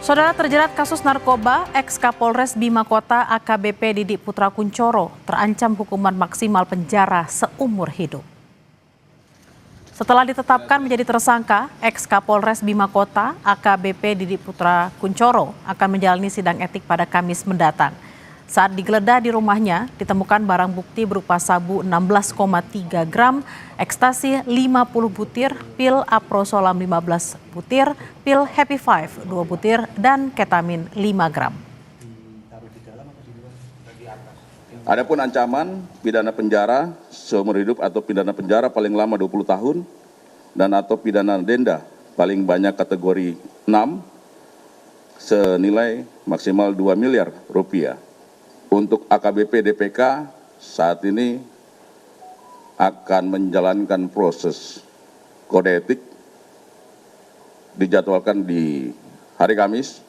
Saudara terjerat kasus narkoba, ex-Kapolres Bima Kota AKBP Didik Putra Kuncoro terancam hukuman maksimal penjara seumur hidup. Setelah ditetapkan menjadi tersangka, ex-Kapolres Bima Kota AKBP Didik Putra Kuncoro akan menjalani sidang etik pada Kamis mendatang. Saat digeledah di rumahnya, ditemukan barang bukti berupa sabu 16,3 gram, ekstasi 50 butir, pil aprosolam 15 butir, pil Happy Five 2 butir, dan ketamin 5 gram. Adapun ancaman pidana penjara seumur hidup atau pidana penjara paling lama 20 tahun dan atau pidana denda paling banyak kategori 6 senilai maksimal 2 miliar rupiah. Untuk AKBP DPK saat ini akan menjalankan proses kode etik, dijadwalkan di hari Kamis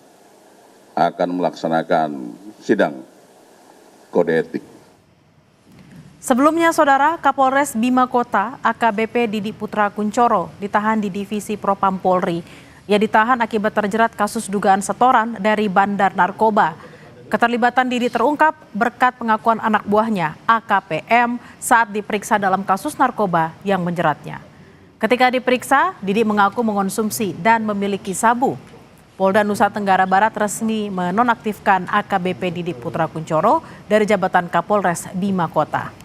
akan melaksanakan sidang kode etik. Sebelumnya, Saudara, Kapolres Bima Kota AKBP Didik Putra Kuncoro ditahan di Divisi Propam Polri. Ia ditahan akibat terjerat kasus dugaan setoran dari bandar narkoba. Keterlibatan Didi terungkap berkat pengakuan anak buahnya, AKPM, saat diperiksa dalam kasus narkoba yang menjeratnya. Ketika diperiksa, Didi mengaku mengonsumsi dan memiliki sabu. Polda Nusa Tenggara Barat resmi menonaktifkan AKBP Didik Putra Kuncoro dari jabatan Kapolres Bima Kota.